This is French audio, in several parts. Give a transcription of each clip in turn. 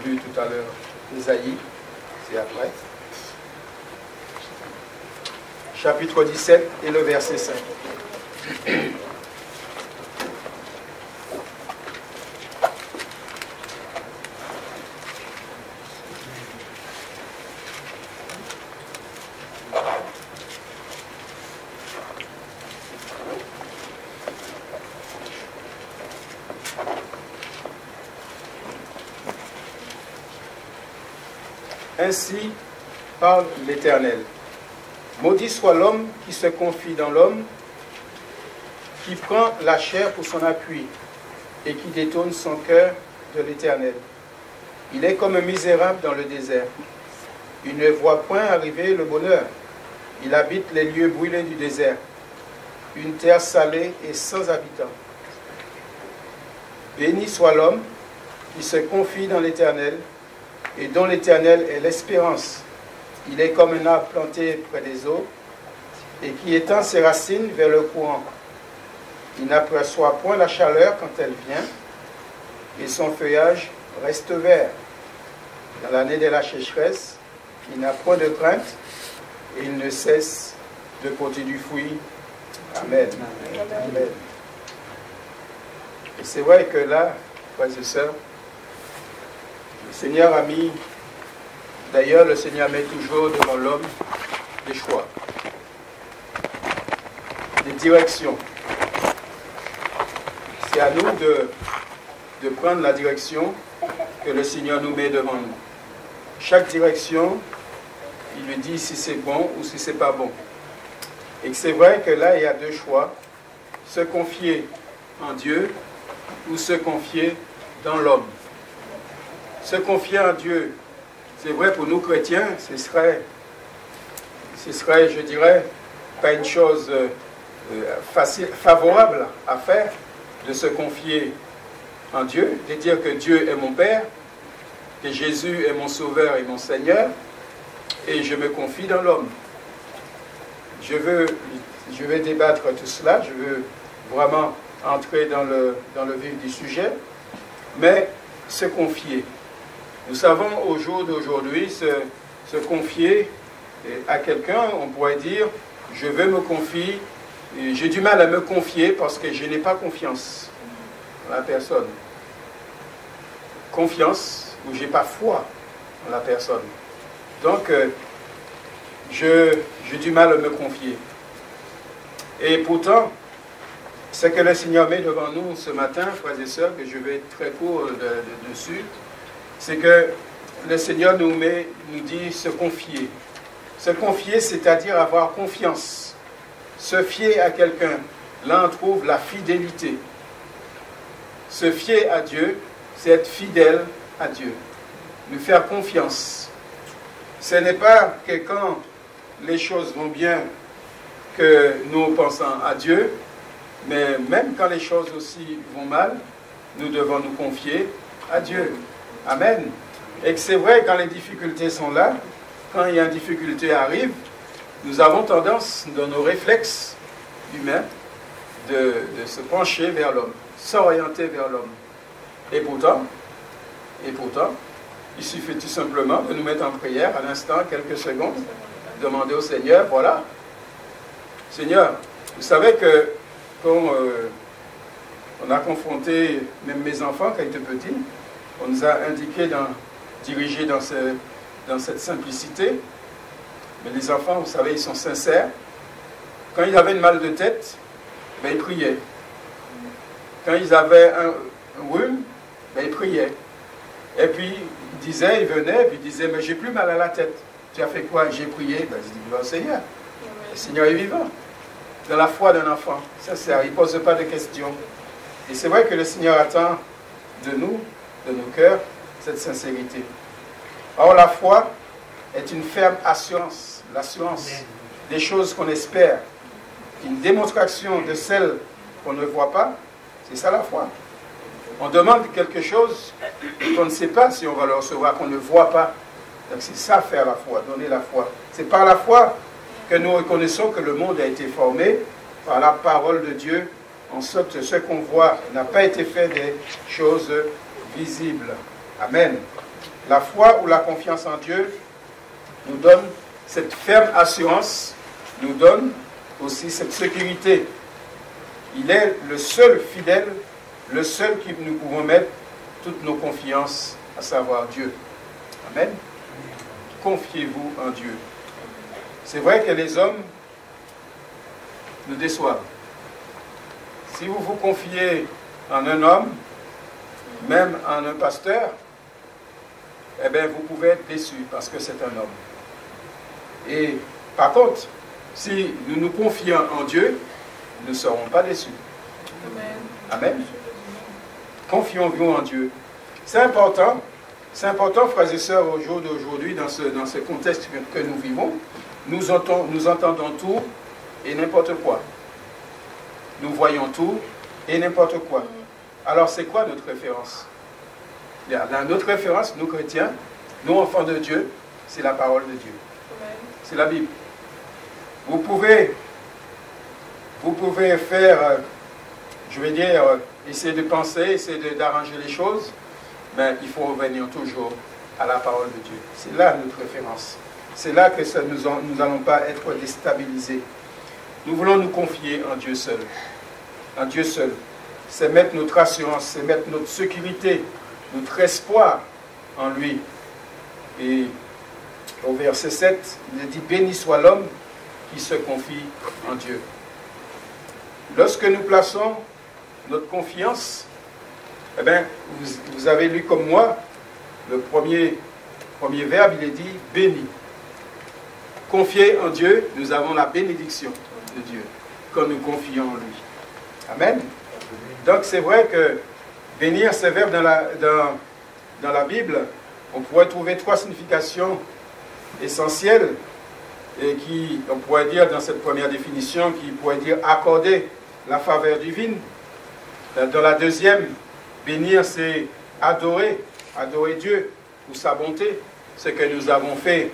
lu tout à l'heure Isaïe, c'est après. Chapitre 17 et le verset 5. Ainsi parle l'Éternel. Maudit soit l'homme qui se confie dans l'homme, qui prend la chair pour son appui et qui détourne son cœur de l'Éternel. Il est comme un misérable dans le désert. Il ne voit point arriver le bonheur. Il habite les lieux brûlés du désert, une terre salée et sans habitants. Béni soit l'homme qui se confie dans l'Éternel et dont l'Éternel est l'espérance. Il est comme un arbre planté près des eaux et qui étend ses racines vers le courant. Il n'aperçoit point la chaleur quand elle vient et son feuillage reste vert. Dans l'année de la sécheresse, il n'a point de crainte et il ne cesse de porter du fruit. Amen. Amen. Et c'est vrai que là, frères et sœurs, le Seigneur a mis, d'ailleurs le Seigneur met toujours devant l'homme des choix, des directions. C'est à nous de prendre la direction que le Seigneur nous met devant nous. Chaque direction, il lui dit si c'est bon ou si c'est pas bon. Et c'est vrai que là, il y a deux choix. Se confier en Dieu ou se confier dans l'homme. Se confier en Dieu, c'est vrai pour nous chrétiens, ce serait, je dirais, pas une chose facile, favorable à faire, de se confier en Dieu, de dire que Dieu est mon Père, que Jésus est mon Sauveur et mon Seigneur, et je me confie dans l'homme. Je vais débattre tout cela, je veux vraiment entrer dans le vif du sujet, mais se confier. Nous savons au jour d'aujourd'hui se confier à quelqu'un, on pourrait dire, je veux me confier, j'ai du mal à me confier parce que je n'ai pas confiance en la personne. Confiance ou j'ai pas foi en la personne. Donc, j'ai du mal à me confier. Et pourtant, ce que le Seigneur met devant nous ce matin, frères et sœurs, que je vais être très court dessus, c'est que le Seigneur nous dit se confier. Se confier, c'est-à-dire avoir confiance. Se fier à quelqu'un. Là, on trouve la fidélité. Se fier à Dieu, c'est être fidèle à Dieu. Nous faire confiance. Ce n'est pas que quand les choses vont bien que nous pensons à Dieu, mais même quand les choses aussi vont mal, nous devons nous confier à Dieu. Amen. Et que c'est vrai, quand les difficultés sont là, quand il y a une difficulté arrive, nous avons tendance, dans nos réflexes humains, de se pencher vers l'homme, s'orienter vers l'homme. Et pourtant, il suffit tout simplement de nous mettre en prière, à l'instant, quelques secondes, demander au Seigneur, voilà, Seigneur, vous savez que quand on a confronté, même mes enfants quand ils étaient petits, on nous a indiqué diriger dans cette simplicité. Mais les enfants, vous savez, ils sont sincères. Quand ils avaient une mal de tête, ben, ils priaient. Quand ils avaient un rhume, ben, ils priaient. Et puis, ils venaient, puis ils disaient, mais j'ai plus mal à la tête. Tu as fait quoi? J'ai prié. Ben, je dis, va au Seigneur. Le Seigneur est vivant. Dans la foi d'un enfant, sincère, il ne pose pas de questions. Et c'est vrai que le Seigneur attend de nous, de nos cœurs, cette sincérité. Or, la foi est une ferme assurance, l'assurance des choses qu'on espère, une démonstration de celles qu'on ne voit pas. C'est ça la foi. On demande quelque chose qu'on ne sait pas si on va le recevoir, qu'on ne voit pas. Donc c'est ça faire la foi, donner la foi. C'est par la foi que nous reconnaissons que le monde a été formé par la parole de Dieu, en sorte que ce qu'on voit n'a pas été fait des choses visibles. Amen. La foi ou la confiance en Dieu nous donne cette ferme assurance, nous donne aussi cette sécurité. Il est le seul fidèle, le seul qui nous pouvons mettre toutes nos confiances, à savoir Dieu. Amen. Confiez-vous en Dieu. C'est vrai que les hommes nous déçoivent. Si vous vous confiez en un homme, même en un pasteur, eh bien, vous pouvez être déçu parce que c'est un homme. Et par contre, si nous nous confions en Dieu, nous ne serons pas déçus. Amen. Amen. Confions-nous en Dieu. C'est important, frères et sœurs, au jour d'aujourd'hui, dans ce contexte que nous vivons, nous entendons tout et n'importe quoi. Nous voyons tout et n'importe quoi. Alors, c'est quoi notre référence? Notre référence, nous chrétiens, nous enfants de Dieu, c'est la parole de Dieu. C'est la Bible. Vous pouvez faire, je vais dire, essayer de penser, essayer d'arranger les choses, mais il faut revenir toujours à la parole de Dieu. C'est là notre référence. C'est là que nous n'allons pas être déstabilisés. Nous voulons nous confier en Dieu seul. En Dieu seul. C'est mettre notre assurance, c'est mettre notre sécurité, notre espoir en lui. Et au verset 7, il dit « Béni soit l'homme qui se confie en Dieu ». Lorsque nous plaçons notre confiance, eh bien, vous avez lu comme moi, le premier verbe, il est dit « béni ». Confier en Dieu, nous avons la bénédiction de Dieu quand nous confions en lui. Amen. Donc c'est vrai que bénir, ce verbe dans la Bible, on pourrait trouver 3 significations essentielles et qui, on pourrait dire dans cette première définition, qui pourrait dire accorder la faveur divine. Dans la deuxième, bénir, c'est adorer Dieu pour sa bonté, ce que nous avons fait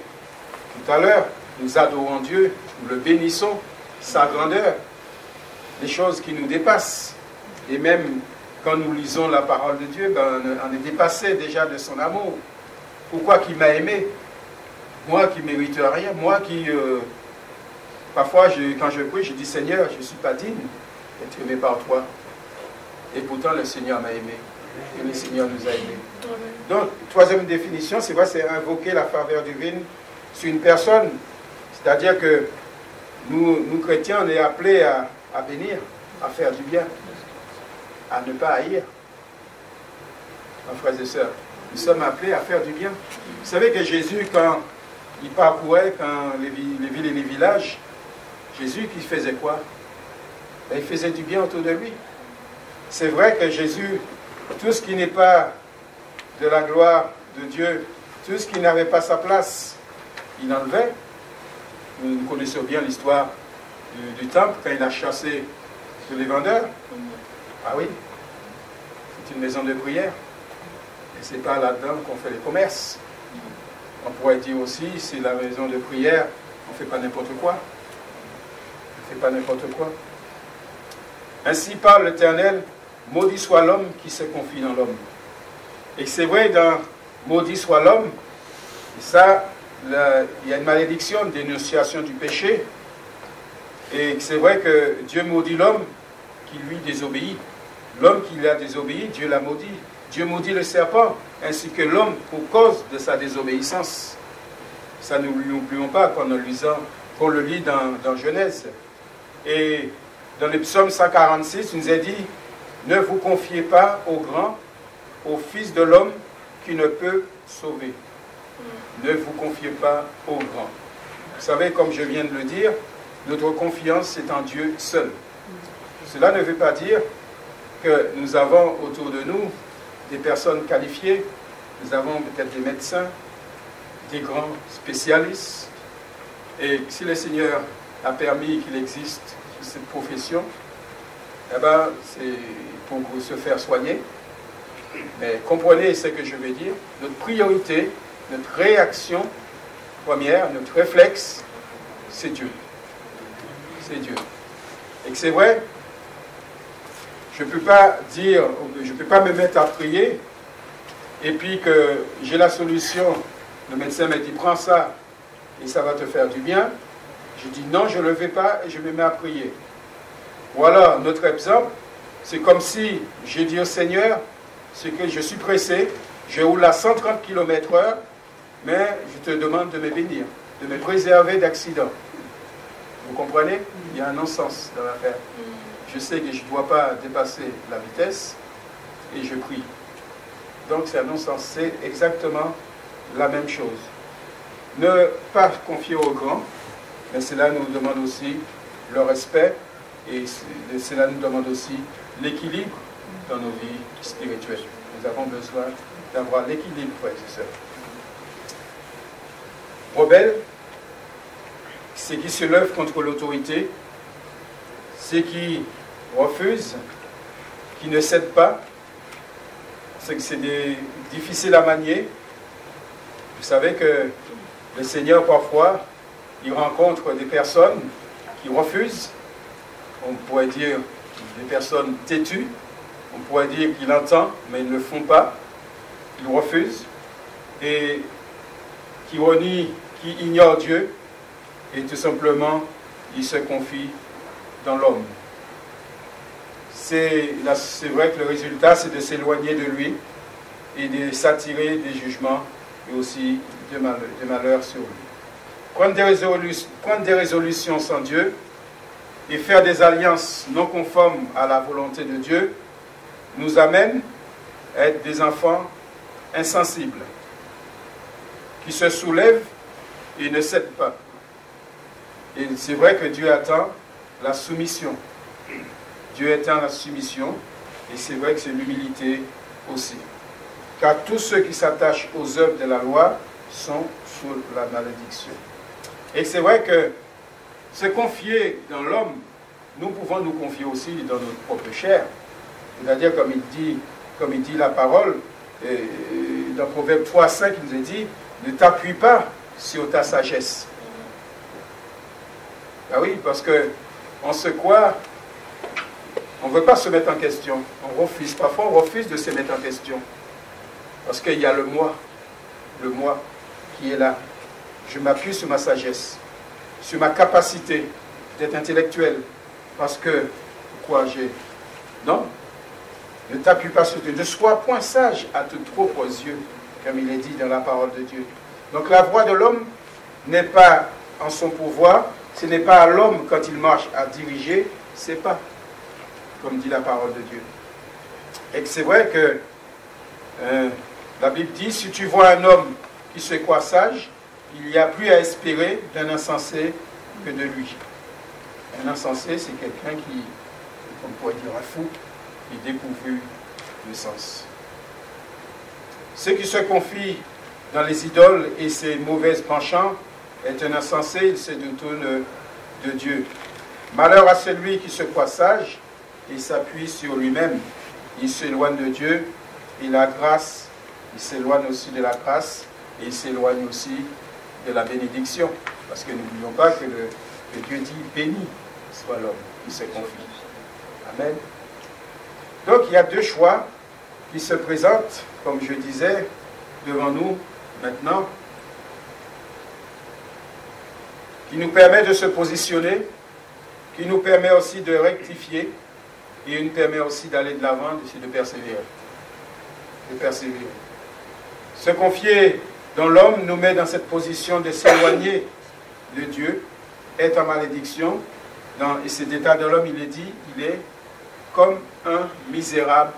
tout à l'heure. Nous adorons Dieu, nous le bénissons, sa grandeur, des choses qui nous dépassent. Et même quand nous lisons la parole de Dieu, ben, on est dépassé déjà de son amour. Pourquoi qu'il m'a aimé? Moi qui ne mérite rien, moi qui... parfois, quand je prie, je dis Seigneur, je ne suis pas digne d'être aimé par toi. Et pourtant, le Seigneur m'a aimé. Et le Seigneur nous a aimés. Donc, troisième définition, c'est vrai, c'est invoquer la faveur divine sur une personne. C'est-à-dire que nous chrétiens, on est appelés à bénir, à faire du bien, à ne pas haïr. Mes frères et sœurs, nous sommes appelés à faire du bien. Vous savez que Jésus, quand il parcourait les villes et les villages, Jésus, qui faisait quoi? Ben, il faisait du bien autour de lui. C'est vrai que Jésus, tout ce qui n'est pas de la gloire de Dieu, tout ce qui n'avait pas sa place, il enlevait. Nous connaissons bien l'histoire du temple, quand il a chassé tous les vendeurs. Ah oui, c'est une maison de prière. Et ce n'est pas là-dedans qu'on fait les commerces. On pourrait dire aussi, c'est la maison de prière, on ne fait pas n'importe quoi. On ne fait pas n'importe quoi. Ainsi parle l'Éternel, maudit soit l'homme qui se confie dans l'homme. Et c'est vrai, dans maudit soit l'homme, ça, il y a une malédiction, une dénonciation du péché. Et c'est vrai que Dieu maudit l'homme qui lui désobéit. L'homme qui lui a désobéi, Dieu l'a maudit. Dieu maudit le serpent, ainsi que l'homme pour cause de sa désobéissance. Ça, nous n'oublions pas qu'on le lit dans Genèse. Et dans le psaume 146, il nous est dit, ne vous confiez pas au grand, au Fils de l'homme qui ne peut sauver. Ne vous confiez pas au grand. Vous savez, comme je viens de le dire, notre confiance, c'est en Dieu seul. Cela ne veut pas dire que nous avons autour de nous des personnes qualifiées, nous avons peut-être des médecins, des grands spécialistes, et si le Seigneur a permis qu'il existe cette profession, eh ben, c'est pour se faire soigner. Mais comprenez ce que je veux dire. Notre priorité, notre réaction première, notre réflexe, c'est Dieu. C'est Dieu. Et que c'est vrai, je ne peux pas me mettre à prier et puis que j'ai la solution, le médecin m'a dit prends ça et ça va te faire du bien, je dis non, je ne le fais pas et je me mets à prier. Voilà notre exemple. C'est comme si j'ai dit au Seigneur, c'est que je suis pressé, je roule à 130 km/h, mais je te demande de me bénir, de me préserver d'accidents. Vous comprenez? Il y a un non-sens dans l'affaire. Je sais que je ne dois pas dépasser la vitesse et je prie. Donc c'est un non-sens, c'est exactement la même chose. Ne pas confier aux grands, mais cela nous demande aussi le respect et cela nous demande aussi l'équilibre dans nos vies spirituelles. Nous avons besoin d'avoir l'équilibre, frères et sœurs. Rebelle, c'est qui se lève contre l'autorité, c'est qui refuse, qui ne cède pas, c'est que c'est difficile à manier. Vous savez que le Seigneur, parfois, il rencontre des personnes qui refusent, on pourrait dire des personnes têtues, on pourrait dire qu'ils l'entendent, mais ils ne le font pas, ils refusent, et qui renient, qui ignorent Dieu, et tout simplement, ils se confient dans l'homme. C'est vrai que le résultat, c'est de s'éloigner de lui et de s'attirer des jugements et aussi de malheur sur lui. Prendre des résolutions sans Dieu et faire des alliances non conformes à la volonté de Dieu nous amène à être des enfants insensibles, qui se soulèvent et ne cèdent pas. Et c'est vrai que Dieu attend la soumission. Dieu attend la soumission, et c'est vrai que c'est l'humilité aussi. Car tous ceux qui s'attachent aux œuvres de la loi sont sous la malédiction. Et c'est vrai que se confier dans l'homme, nous pouvons nous confier aussi dans notre propre chair. C'est-à-dire, comme il dit la parole, dans Proverbe 3,5, il nous a dit, ne t'appuie pas sur ta sagesse. Ah oui, parce que on se croit, on ne veut pas se mettre en question. On refuse. Parfois, on refuse de se mettre en question. Parce qu'il y a le moi qui est là. Je m'appuie sur ma sagesse, sur ma capacité d'être intellectuel. Parce que, quoi j'ai... Non, ne t'appuie pas sur Dieu. Ne sois point sage à tes propres yeux, comme il est dit dans la parole de Dieu. Donc la voix de l'homme n'est pas en son pouvoir. Ce n'est pas à l'homme, quand il marche, à diriger, c'est pas, comme dit la parole de Dieu. Et c'est vrai que la Bible dit, si tu vois un homme qui se croit sage, il n'y a plus à espérer d'un insensé que de lui. Un insensé, c'est quelqu'un qui, on pourrait dire un fou, qui est dépourvu de sens. Ceux qui se confient dans les idoles et ses mauvaises penchants est un insensé, il se détourne de Dieu. Malheur à celui qui se croit sage et s'appuie sur lui-même. Il s'éloigne de Dieu et la grâce, il s'éloigne aussi de la grâce et il s'éloigne aussi de la bénédiction. Parce que n'oublions pas que Dieu dit béni soit l'homme qui se confie. Amen. Donc il y a deux choix qui se présentent, comme je disais, devant nous maintenant, qui nous permet de se positionner, qui nous permet aussi de rectifier, et qui nous permet aussi d'aller de l'avant, de persévérer. Se confier dans l'homme nous met dans cette position de s'éloigner de Dieu, être en malédiction. Et cet état de l'homme, il est dit, il est comme un misérable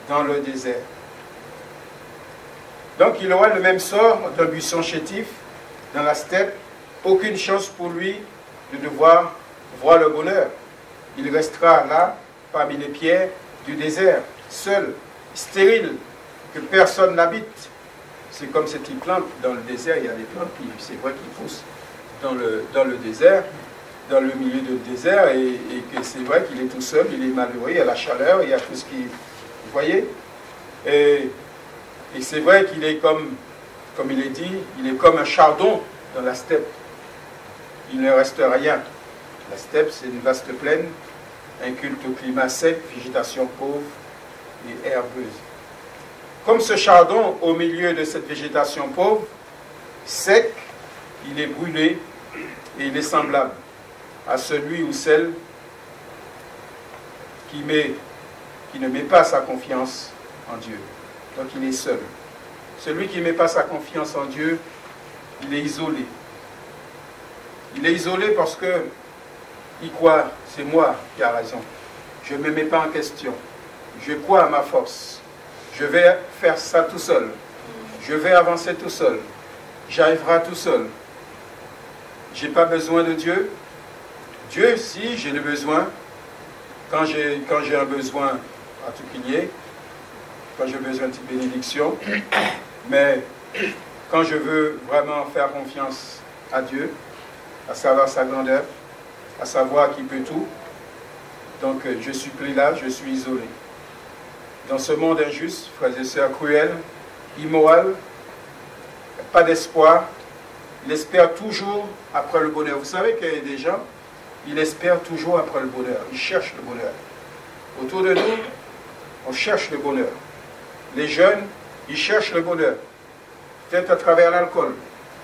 dans le désert. Donc il aura le même sort d'un buisson chétif dans la steppe. Aucune chance pour lui de devoir voir le bonheur. Il restera là, parmi les pierres du désert, seul, stérile, que personne n'habite. C'est comme cette plante dans le désert, il y a des plantes qui, c'est vrai, qui poussent dans le désert, dans le milieu du désert, et que c'est vrai qu'il est tout seul, il est malheureux, il y a la chaleur, il y a tout ce qui... Vous voyez? Et c'est vrai qu'il est comme il est dit, il est comme un chardon dans la steppe. Il ne reste rien. La steppe, c'est une vaste plaine, un culte au climat sec, végétation pauvre et herbeuse. Comme ce chardon au milieu de cette végétation pauvre, sec, il est brûlé et il est semblable à celui ou celle qui ne met pas sa confiance en Dieu. Donc il est seul. Celui qui ne met pas sa confiance en Dieu, il est isolé. Il est isolé parce que il croit, c'est moi qui ai raison. Je ne me mets pas en question. Je crois à ma force. Je vais faire ça tout seul. Je vais avancer tout seul. J'arriverai tout seul. Je n'ai pas besoin de Dieu. Dieu, si j'ai le besoin, quand j'ai un besoin particulier, quand j'ai besoin de petite bénédiction, mais quand je veux vraiment faire confiance à Dieu, à savoir sa grandeur, à savoir qu'il peut tout, donc je suis pris là, je suis isolé. Dans ce monde injuste, frères et sœurs, cruel, immoral, pas d'espoir, il espère toujours après le bonheur. Vous savez qu'il y a des gens, ils espèrent toujours après le bonheur, ils cherchent le bonheur. Autour de nous, on cherche le bonheur. Les jeunes, ils cherchent le bonheur. Peut-être à travers l'alcool,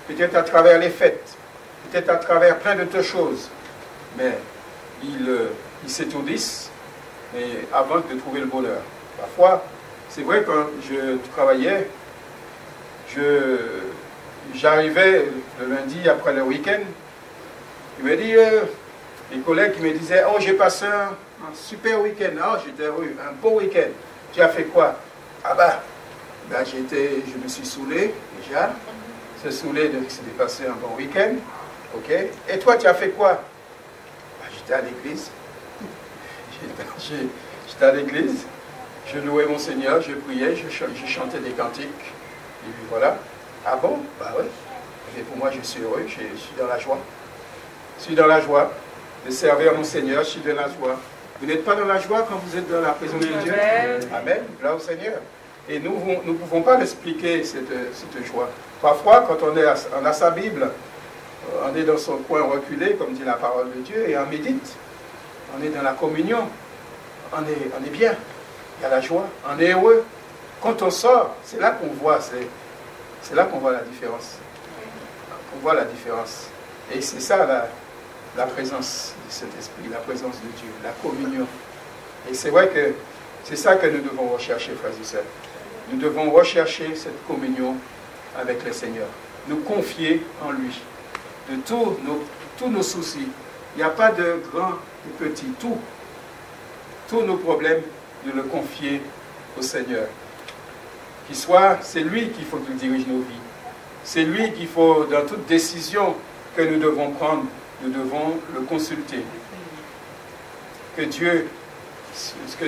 peut-être à travers les fêtes, peut-être à travers plein d'autres choses. Mais ils s'étourdissent avant de trouver le bonheur. Parfois, c'est vrai, quand je travaillais, j'arrivais le lundi après le week-end, il me dit, les collègues qui me disaient, oh, j'ai passé un super week-end, oh, j'étais heureux, un beau week-end. Tu as fait quoi? Ah bah, je me suis saoulé déjà, se saoulé de s'est passé un bon week-end, ok. Et toi, tu as fait quoi? Bah, j'étais à l'église, j'étais à l'église, je louais mon Seigneur, je priais, je chantais des cantiques, et puis voilà. Ah bon? Bah oui. Et pour moi, je suis heureux, je suis dans la joie. Je suis dans la joie de servir mon Seigneur, je suis dans la joie. Vous n'êtes pas dans la joie quand vous êtes dans la présence de Dieu? Amen. Là au Seigneur. Et nous ne pouvons pas l'expliquer, cette joie. Parfois, quand on a sa Bible, on est dans son coin reculé, comme dit la parole de Dieu, et on médite. On est dans la communion. On est bien. Il y a la joie. On est heureux. Quand on sort, c'est là qu'on voit, c'est là qu'on voit la différence. On voit la différence. Et c'est ça la présence de cet esprit, la présence de Dieu, la communion. Et c'est vrai que c'est ça que nous devons rechercher, frères et sœurs. Nous devons rechercher cette communion avec le Seigneur. Nous confier en lui. De tous nos soucis. Il n'y a pas de grand et petit. Tous nos problèmes, de le confier au Seigneur. C'est lui qu'il faut qu'il dirige nos vies. C'est lui qu'il faut, dans toute décision que nous devons prendre, nous devons le consulter. Que Dieu, que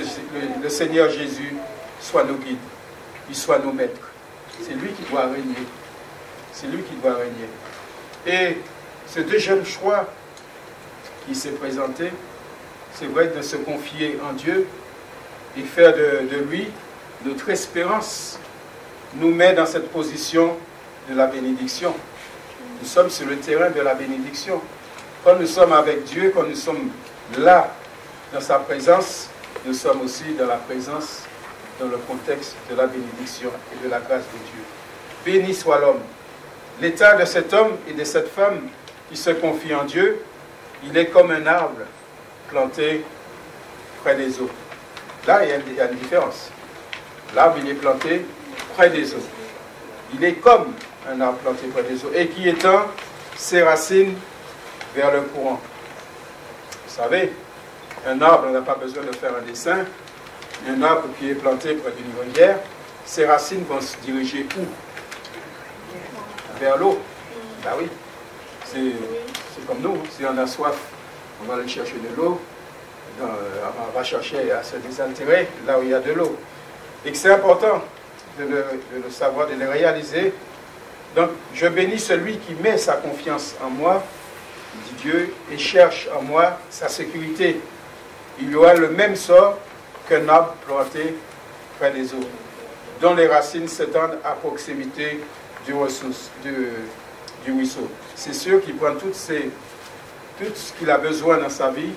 le Seigneur Jésus soit nos guides, il soit nos maîtres. C'est lui qui doit régner. C'est lui qui doit régner. Et ce deuxième choix qui s'est présenté, c'est vrai, de se confier en Dieu et faire de lui notre espérance, nous met dans cette position de la bénédiction. Nous sommes sur le terrain de la bénédiction. Quand nous sommes avec Dieu, quand nous sommes là, dans sa présence, nous sommes aussi dans la présence, dans le contexte de la bénédiction et de la grâce de Dieu. Béni soit l'homme. L'état de cet homme et de cette femme qui se confie en Dieu, il est comme un arbre planté près des eaux. Là, il y a une différence. L'arbre, il est planté près des eaux. Il est comme un arbre planté près des eaux et qui étend ses racines vers le courant. Vous savez, un arbre, on n'a pas besoin de faire un dessin. Un arbre qui est planté près d'une rivière, ses racines vont se diriger où? Vers l'eau. Ben oui, c'est comme nous. Si on a soif, on va aller chercher de l'eau. On va chercher à se désaltérer là où il y a de l'eau. Et que c'est important de le savoir, de le réaliser. Donc, je bénis celui qui met sa confiance en moi, dit Dieu, et cherche en moi sa sécurité. Il aura le même sort qu'un arbre planté près des eaux, dont les racines s'étendent à proximité du ruisseau. C'est sûr qu'il prend tout ce qu'il a besoin dans sa vie.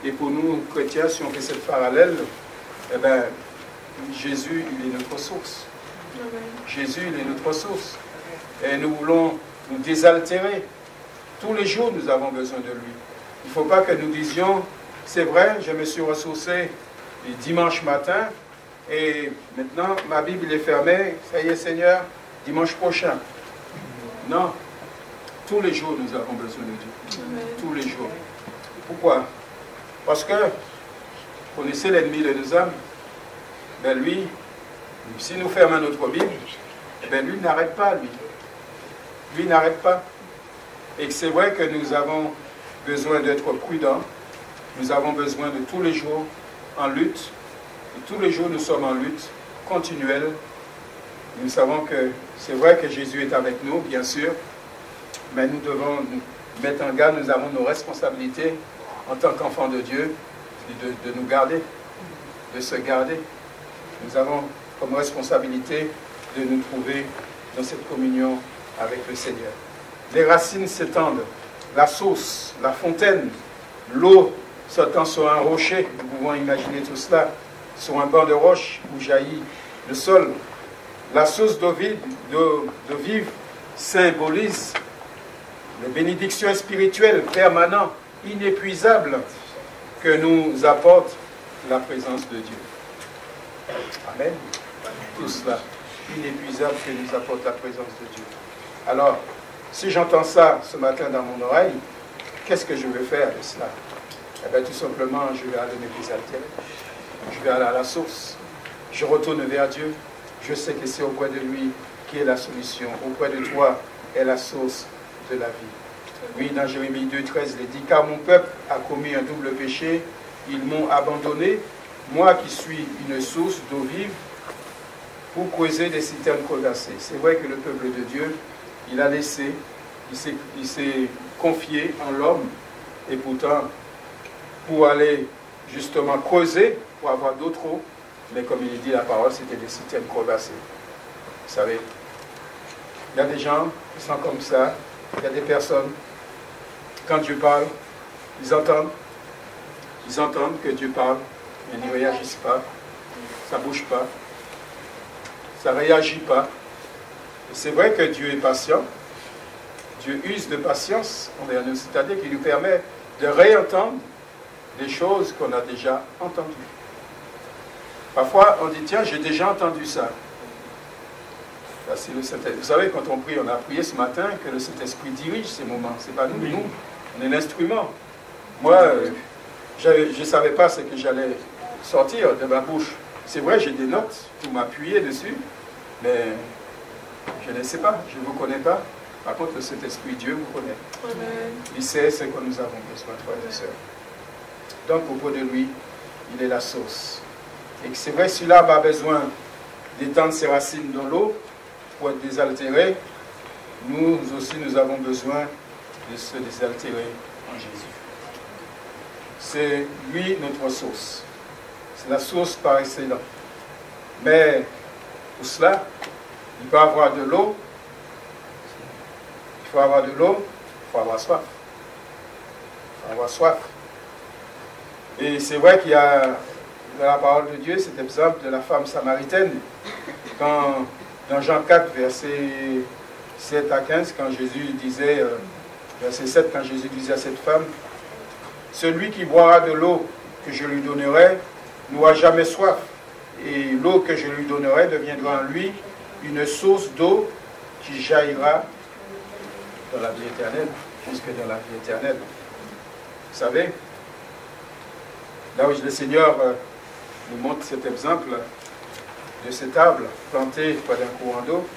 Et pour nous, chrétiens, si on fait cette parallèle, eh bien, Jésus, il est notre source. Jésus, il est notre source. Et nous voulons nous désaltérer. Tous les jours, nous avons besoin de lui. Il ne faut pas que nous disions, c'est vrai, je me suis ressourcé dimanche matin, et maintenant, ma Bible est fermée, ça y est Seigneur, dimanche prochain. Non. Tous les jours, nous avons besoin de Dieu. Tous les jours. Pourquoi? Parce que, vous connaissez l'ennemi de nos âmes, ben lui, si nous fermons notre Bible, ben lui n'arrête pas, lui. Lui n'arrête pas. Et c'est vrai que nous avons besoin d'être prudents. Nous avons besoin de tous les jours en lutte. Et tous les jours, nous sommes en lutte continuelle. Nous savons que c'est vrai que Jésus est avec nous, bien sûr, mais nous devons nous mettre en garde. Nous avons nos responsabilités en tant qu'enfants de Dieu de nous garder, de se garder. Nous avons comme responsabilité de nous trouver dans cette communion avec le Seigneur. Les racines s'étendent, la source, la fontaine, l'eau sortant sur un rocher, nous pouvons imaginer tout cela, sur un banc de roche où jaillit le sol. La source d'eau vive symbolise les bénédictions spirituelles permanentes, inépuisables, que nous apporte la présence de Dieu. Amen. Tout cela, inépuisable que nous apporte la présence de Dieu. Alors, si j'entends ça ce matin dans mon oreille, qu'est-ce que je veux faire de cela? Eh bien, tout simplement, je vais aller me désaltérer. Je vais aller à la source. Je retourne vers Dieu. Je sais que c'est auprès de lui qui est la solution. Auprès de toi est la source de la vie. Oui, dans Jérémie 2,13, il dit, car mon peuple a commis un double péché. Ils m'ont abandonné, moi qui suis une source d'eau vive, pour creuser des citernes crevassées. C'est vrai que le peuple de Dieu, il a laissé, il s'est confié en l'homme, et pourtant, pour aller justement creuser, pour avoir d'autres eaux, mais comme il dit la parole, c'était des citernes crevassées. Vous savez, il y a des gens qui sont comme ça, il y a des personnes, quand Dieu parle, ils entendent que Dieu parle, mais ils ne réagissent pas, ça ne bouge pas, ça ne réagit pas. C'est vrai que Dieu est patient, Dieu use de patience envers nous, c'est-à-dire qu'il nous permet de réentendre des choses qu'on a déjà entendues. Parfois, on dit, tiens, j'ai déjà entendu ça. Là, vous savez, quand on prie, on a prié ce matin que le Saint-Esprit dirige ces moments. Ce n'est pas nous, nous, on est l'instrument. Moi, je ne savais pas ce que j'allais sortir de ma bouche. C'est vrai, j'ai des notes pour m'appuyer dessus, mais je ne sais pas, je ne vous connais pas. Par contre, le Saint-Esprit, Dieu vous connaît. Amen. Il sait ce que nous avons besoin, frères et sœurs. Donc, auprès de lui, il est la source. Et c'est vrai, si l'arbre a besoin d'étendre ses racines dans l'eau pour être désaltéré, nous aussi, nous avons besoin de se désaltérer en Jésus. C'est lui notre source. C'est la source par excellence. Mais pour cela, il peut avoir de l'eau. Il faut avoir de l'eau, il faut avoir soif. Il faut avoir soif. Et c'est vrai qu'il y a dans la parole de Dieu cet exemple de la femme samaritaine. Quand, dans Jean 4, versets 7 à 15, quand Jésus disait, verset 7, quand Jésus disait à cette femme, « Celui qui boira de l'eau que je lui donnerai n'aura jamais soif, et l'eau que je lui donnerai deviendra en lui une source d'eau qui jaillira dans la vie éternelle, jusque dans la vie éternelle. » Vous savez, là où le Seigneur nous montre cet exemple de cette arbre planté près d'un courant d'eau,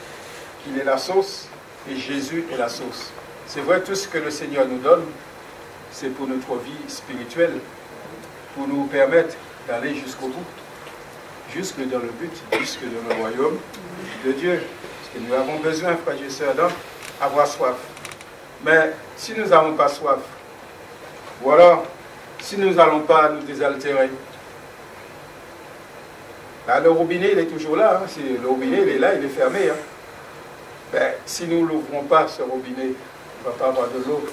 qu'il est la source et Jésus est la source. C'est vrai, tout ce que le Seigneur nous donne, c'est pour notre vie spirituelle, pour nous permettre d'aller jusqu'au bout, jusque dans le but, jusque dans le royaume de Dieu. Parce que nous avons besoin, frères et sœurs, d'avoir soif. Mais si nous n'avons pas soif, ou alors, si nous n'allons pas nous désaltérer, là, le robinet, il est toujours là. Hein. Le robinet, il est là, il est fermé. Hein. Ben, si nous ne l'ouvrons pas, ce robinet, il ne va pas avoir de l'eau.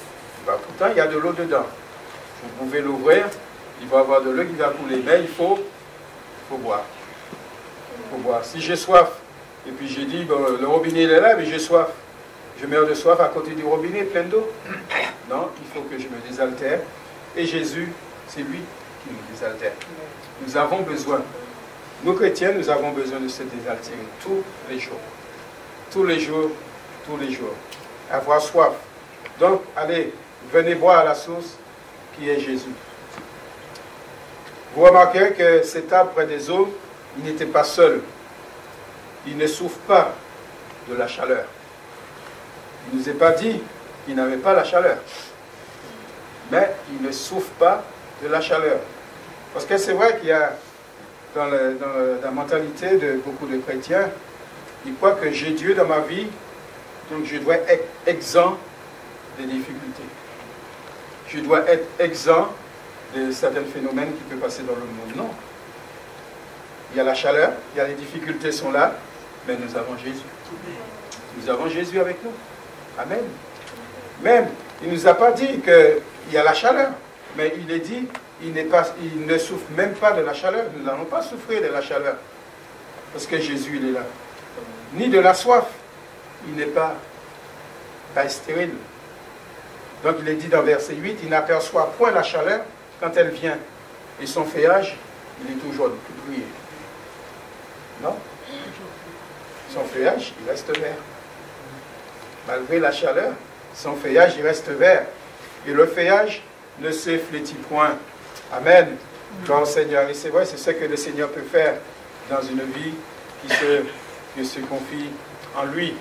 Ben, pourtant, il y a de l'eau dedans. Vous pouvez l'ouvrir, il va y avoir de l'eau qui va couler. Mais il faut boire. Il faut boire. Si j'ai soif, Et puis j'ai dit, bon, le robinet il est là, mais j'ai soif. Je meurs de soif à côté du robinet plein d'eau. Non, il faut que je me désaltère. Et Jésus, c'est lui qui nous désaltère. Nous avons besoin, nous chrétiens, nous avons besoin de se désaltérer tous les jours. Tous les jours, tous les jours. Avoir soif. Donc, allez, venez boire à la source qui est Jésus. Vous remarquerez que cet arbre près des eaux, il n'était pas seul. Il ne souffre pas de la chaleur. Il ne nous est pas dit qu'il n'avait pas la chaleur. Mais il ne souffre pas de la chaleur. Parce que c'est vrai qu'il y a, dans la mentalité de beaucoup de chrétiens, ils croient que j'ai Dieu dans ma vie, donc je dois être exempt des difficultés. Je dois être exempt de certains phénomènes qui peuvent passer dans le monde. Non. Il y a la chaleur, il y a les difficultés sont là, mais nous avons Jésus. Nous avons Jésus avec nous. Amen. Même, il ne nous a pas dit qu'il y a la chaleur, mais il est dit, il ne souffre même pas de la chaleur. Nous n'allons pas souffrir de la chaleur, parce que Jésus, il est là. Ni de la soif, il n'est pas stérile. Donc il est dit dans verset 8, il n'aperçoit point la chaleur quand elle vient, et son feuillage, il est tout jaune, tout brillé. Non? Son feuillage, il reste vert. Malgré la chaleur, son feuillage, il reste vert. Et le feuillage ne se flétrit point. Amen. Gloire au Seigneur. Et c'est vrai, c'est ce que le Seigneur peut faire dans une vie qui se confie en lui.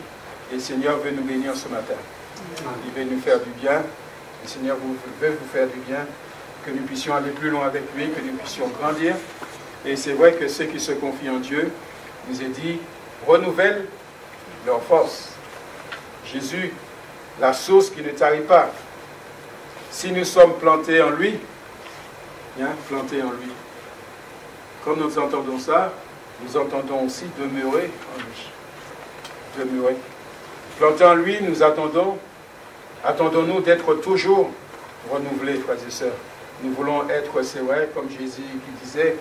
Et le Seigneur veut nous bénir ce matin. Il veut nous faire du bien. Le Seigneur veut vous faire du bien. Que nous puissions aller plus loin avec lui, que nous puissions grandir. Et c'est vrai que ceux qui se confient en Dieu, nous est dit, renouvellent leur force. Jésus, la source qui ne tarit pas. Si nous sommes plantés en lui, plantés en lui. Quand nous entendons ça, nous entendons aussi demeurer en lui. Demeurer. Plantés en lui, nous attendons-nous d'être toujours renouvelés, frères et sœurs. Nous voulons être, c'est vrai, comme Jésus qui disait,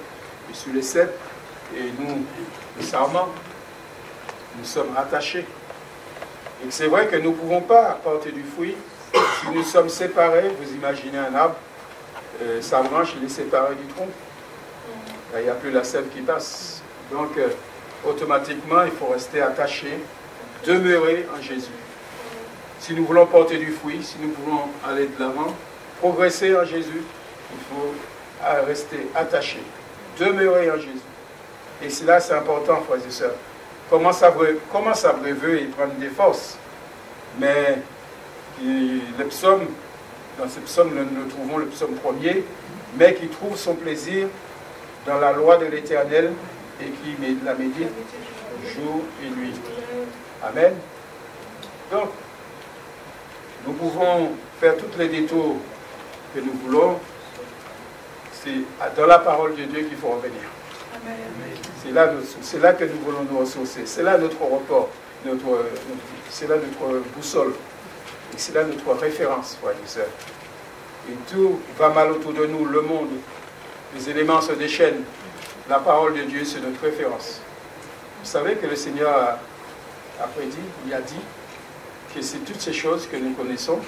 je suis les cèpes, et nous, les sarments, nous sommes rattachés. Et c'est vrai que nous ne pouvons pas porter du fruit si nous sommes séparés. Vous imaginez un arbre, sa branche, il est séparé du tronc. Là, il n'y a plus la sève qui passe. Donc, automatiquement, il faut rester attaché, demeurer en Jésus. Si nous voulons porter du fruit, si nous voulons aller de l'avant, progresser en Jésus, il faut rester attaché, demeurer en Jésus. Et cela, c'est important, frères et sœurs. Comment ça veut et prendre des forces. Mais le psaume, dans ce psaume, nous trouvons le psaume premier, mais qui trouve son plaisir dans la loi de l'Éternel et qui la médite jour et nuit. Amen. Donc, nous pouvons faire tous les détours que nous voulons. C'est dans la parole de Dieu qu'il faut revenir. C'est là que nous voulons nous ressourcer. C'est là notre report, c'est là notre boussole. Et c'est là notre référence, frères et sœurs. Et tout va mal autour de nous, le monde, les éléments se déchaînent. La parole de Dieu, c'est notre référence. Vous savez que le Seigneur a prédit, il a dit que c'est toutes ces choses que nous connaissons,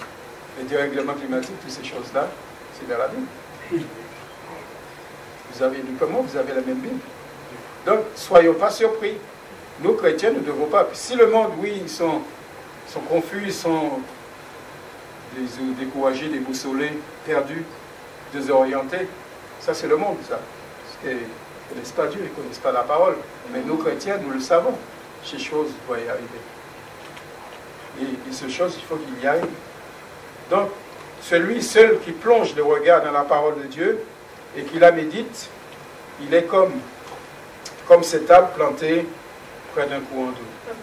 les dérèglements climatiques, toutes ces choses-là, c'est dans la Bible. Vous avez lu comment? Vous avez la même Bible. Donc, soyons pas surpris. Nous, chrétiens, nous ne devons pas. Si le monde, oui, ils sont confus, ils sont découragés, déboussolés, perdus, désorientés, ça c'est le monde, ça. Parce qu'ils ne connaissent pas Dieu, ils ne connaissent pas la parole. Mais nous, chrétiens, nous le savons. Ces choses doivent y arriver. Et ces choses, il faut qu'il y arrive. Donc, celui seul qui plonge le regard dans la parole de Dieu et qui la médite, il est comme cet arbre planté près d'un courant d'eau.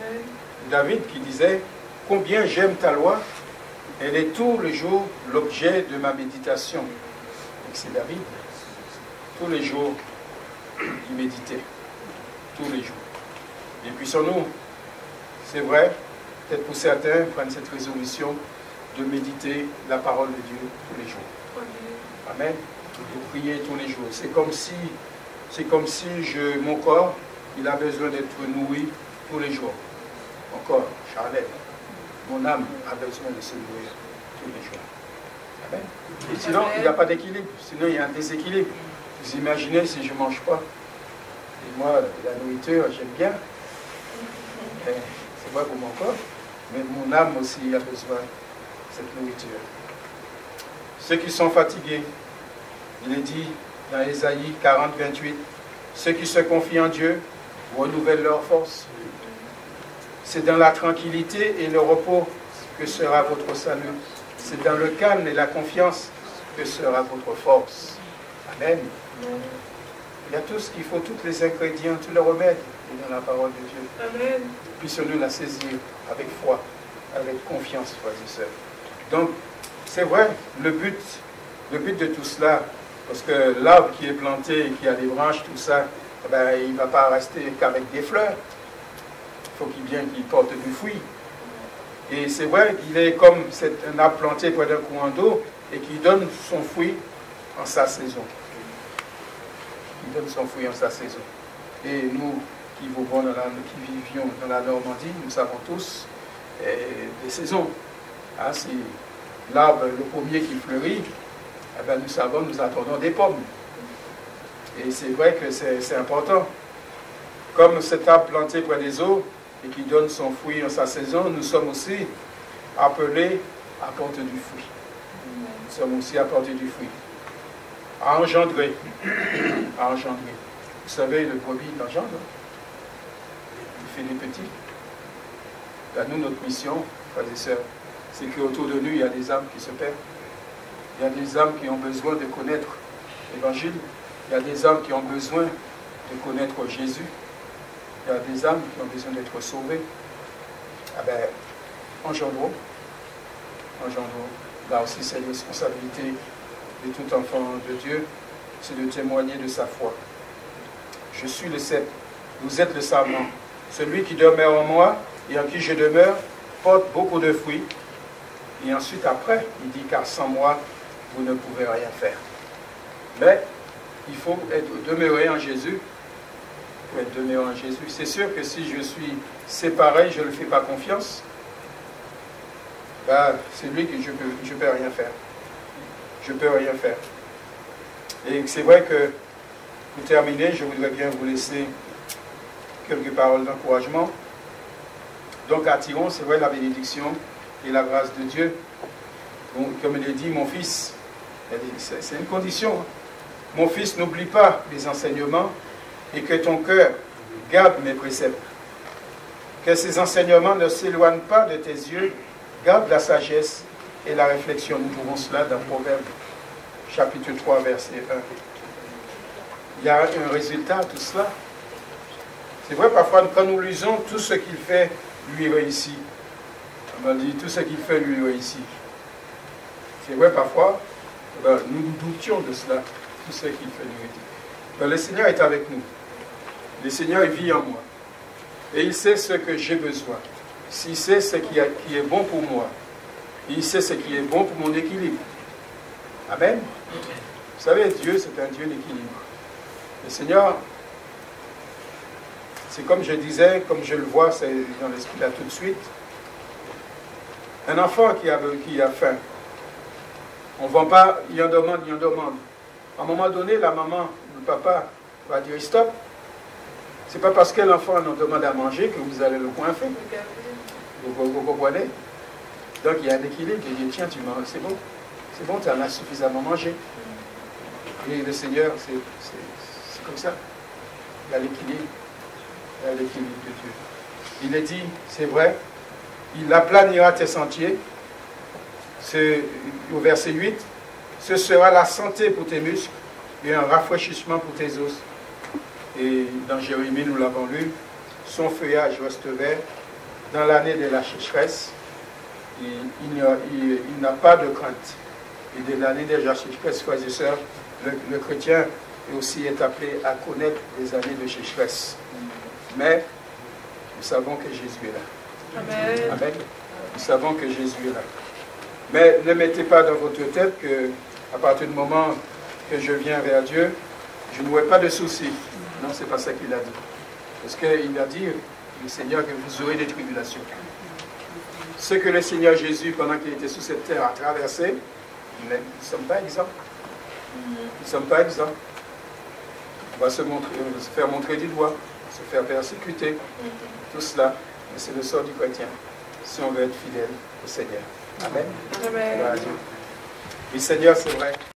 David qui disait, combien j'aime ta loi, elle est tous les jours l'objet de ma méditation. Donc c'est David. Tous les jours, il méditait. Tous les jours. Et puissions-nous, c'est vrai, peut-être pour certains, prendre cette résolution de méditer la parole de Dieu tous les jours. Amen. De prier tous les jours. C'est comme si mon corps, il a besoin d'être nourri tous les jours. Mon corps, charnel, mon âme a besoin de se nourrir tous les jours. Amen. Et sinon, il n'y a pas d'équilibre. Sinon, il y a un déséquilibre. Vous imaginez si je ne mange pas. Et moi, la nourriture, j'aime bien. C'est vrai pour mon corps. Mais mon âme aussi a besoin de cette nourriture. Ceux qui sont fatigués, il est dit dans Ésaïe 40, 28, ceux qui se confient en Dieu renouvellent leur force. C'est dans la tranquillité et le repos que sera votre salut. C'est dans le calme et la confiance que sera votre force. Amen. Il y a tout ce qu'il faut, tous les ingrédients, tous les remèdes dans la parole de Dieu. Amen. Puissions-nous la saisir avec foi, avec confiance, frères et sœurs. Donc, c'est vrai, le but de tout cela, parce que l'arbre qui est planté, qui a des branches, tout ça, ben, il ne va pas rester qu'avec des fleurs. Il faut qu'il porte du fruit. Et c'est vrai qu'il est comme un arbre planté près d'un courant d'eau et qui donne son fruit en sa saison. Il donne son fruit en sa saison. Et nous qui vivions dans la Normandie, nous savons tous des saisons. Hein, c'est l'arbre, le pommier qui fleurit, eh bien, nous attendons des pommes. Et c'est vrai que c'est important. Comme cet arbre planté près des eaux et qui donne son fruit en sa saison, nous sommes aussi appelés à porter du fruit. Nous sommes aussi à porter du fruit. À engendrer. À engendrer. Vous savez, le brebis engendre. Il fait des petits. Là, nous, notre mission, frères et sœurs, c'est qu'autour de nous, il y a des âmes qui se perdent. Il y a des âmes qui ont besoin de connaître l'Évangile. Il y a des âmes qui ont besoin de connaître Jésus. Il y a des âmes qui ont besoin d'être sauvées. Ah ben, engendrons. Engendrons. Là aussi, c'est la responsabilité de tout enfant de Dieu, c'est de témoigner de sa foi. Je suis le cep, vous êtes le sarment. Celui qui demeure en moi et en qui je demeure porte beaucoup de fruits. Et ensuite, après, il dit, car sans moi, vous ne pouvez rien faire. Mais il faut demeurer en Jésus. Il faut être demeuré en Jésus. C'est sûr que si je suis séparé, je ne lui fais pas confiance, ben, c'est lui que je peux rien faire. Je ne peux rien faire. Et c'est vrai que, pour terminer, je voudrais bien vous laisser quelques paroles d'encouragement. Donc, attirons, c'est vrai, la bénédiction et la grâce de Dieu. Donc, comme il est dit, mon fils, c'est une condition. Mon fils, n'oublie pas les enseignements et que ton cœur garde mes préceptes. Que ces enseignements ne s'éloignent pas de tes yeux. Garde la sagesse et la réflexion. Nous trouvons cela dans Proverbe, chapitre 3, verset 1. Il y a un résultat à tout cela. C'est vrai, parfois, quand nous lisons, tout ce qu'il fait, lui réussit. On m'a dit, tout ce qu'il fait, lui réussit. C'est vrai, parfois, nous doutions de cela. Tout ce qu'il fait, lui réussit. Ben, le Seigneur est avec nous. Le Seigneur, il vit en moi. Et il sait ce que j'ai besoin. Il sait ce qui est bon pour moi. Il sait ce qui est bon pour mon équilibre. Amen. Vous savez, Dieu, c'est un Dieu d'équilibre. Le Seigneur, c'est comme je disais, comme je le vois, c'est dans l'esprit là tout de suite. Un enfant qui a faim, on ne vend pas, il en demande. À un moment donné, la maman, le papa va dire stop. Ce n'est pas parce que l'enfant nous demande à manger que vous allez le coincer. Vous comprenez? Donc il y a un équilibre. Il dit tiens, tu manges, c'est bon, tu en as suffisamment mangé. Et le Seigneur, c'est comme ça. Il y a l'équilibre. Il y a l'équilibre de Dieu. Il est dit, c'est vrai, il aplanira tes sentiers. C'est au verset 8. Ce sera la santé pour tes muscles et un rafraîchissement pour tes os. Et dans Jérémie, nous l'avons lu, son feuillage reste vert. Dans l'année de la sécheresse, il n'a pas de crainte. Et de l'année de la sécheresse, frères et sœurs, le chrétien aussi est appelé à connaître les années de sécheresse. Mais nous savons que Jésus est là. Amen. Amen. Nous savons que Jésus est là. Mais ne mettez pas dans votre tête qu'à partir du moment que je viens vers Dieu, je n'aurai pas de soucis. Non, ce n'est pas ça qu'il a dit. Parce qu'il a dit, le Seigneur, que vous aurez des tribulations. Ce que le Seigneur Jésus, pendant qu'il était sur cette terre, a traversé, nous ne sommes pas exempts. Nous ne sommes pas exempts. On va se faire montrer du doigt, se faire persécuter, tout cela. Mais c'est le sort du chrétien, si on veut être fidèle au Seigneur. Amen. Amen. Oui, Seigneur, c'est vrai.